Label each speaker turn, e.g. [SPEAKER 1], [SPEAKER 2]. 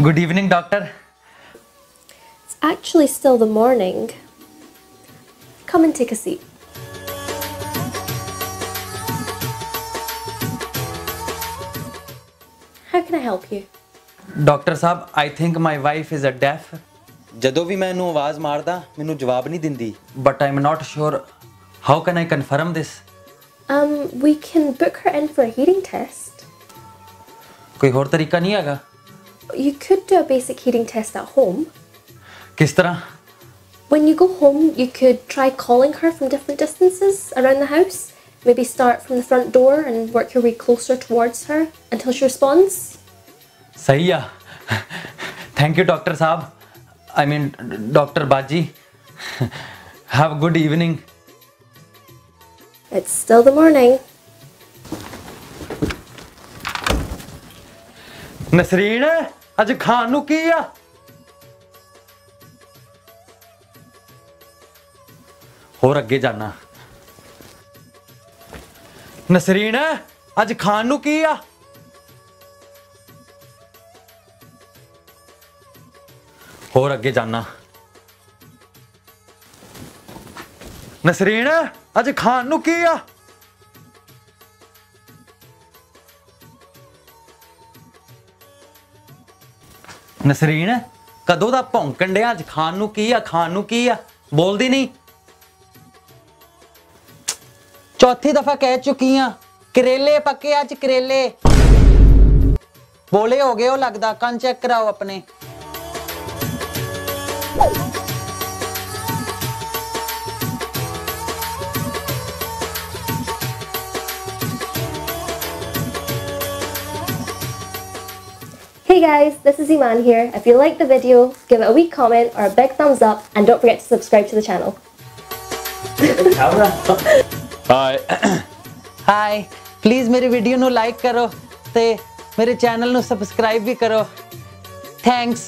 [SPEAKER 1] Good evening, doctor.
[SPEAKER 2] It's actually still the morning. Come and take a seat. How can I help you?
[SPEAKER 1] Doctor साहब, I think my wife is a deaf.
[SPEAKER 3] ਜਦੋਂ ਵੀ ਮੈਂ ਇਹਨੂੰ ਆਵਾਜ਼ ਮਾਰਦਾ ਮੈਨੂੰ ਜਵਾਬ ਨਹੀਂ ਦਿੰਦੀ।
[SPEAKER 1] But I'm not sure. How can I confirm this?
[SPEAKER 2] We can book her in for a hearing test.
[SPEAKER 1] कोई और तरीका नहीं हैगा?
[SPEAKER 2] You could do a basic hearing test at home.
[SPEAKER 1] किस तरह?
[SPEAKER 2] When you go home, you could try calling her from different distances around the house. Maybe start from the front door and work your way closer towards her until she responds.
[SPEAKER 1] सही है. Thank you, doctor साहब. I mean, Dr. Baji. Have a good evening.
[SPEAKER 2] It's still the morning.
[SPEAKER 1] Nasreen, ਅੱਜ ਖਾਣ ਨੂੰ ਕੀ ਆ? ਹੋਰ ਅੱਗੇ ਜਾਣਾ। ਨਸਰੀਨ, ਅੱਜ ਖਾਣ ਨੂੰ ਕੀ ਆ? ਹੋਰ ਅੱਗੇ ਜਾਣਾ। ਨਸਰੀਨ, ਅੱਜ ਖਾਣ ਨੂੰ ਕੀ ਆ? ਨਸਰੀਨ, ਕਦੋਂ ਦਾ ਭੌਂਕਣ ਡਿਆ? ਅੱਜ ਖਾਣ ਨੂੰ ਕੀ ਆ? ਖਾਣ ਨੂੰ ਕੀ ਆ? ਬੋਲਦੀ ਨਹੀਂ।
[SPEAKER 4] चौथी दफा कह चुकी हाँ करेले पके अज करेले बोले हो गए हो लगता कन चेक कराओ अपने।
[SPEAKER 2] Hey guys, this is Iman here. If you liked the video, give it a wee comment or a big thumbs up and don't forget to subscribe to the channel.
[SPEAKER 4] Hi please मेरी video ਨੂੰ like ਕਰੋ ਤੇ ਮੇਰੇ channel ਨੂੰ subscribe ਵੀ ਕਰੋ। Thanks.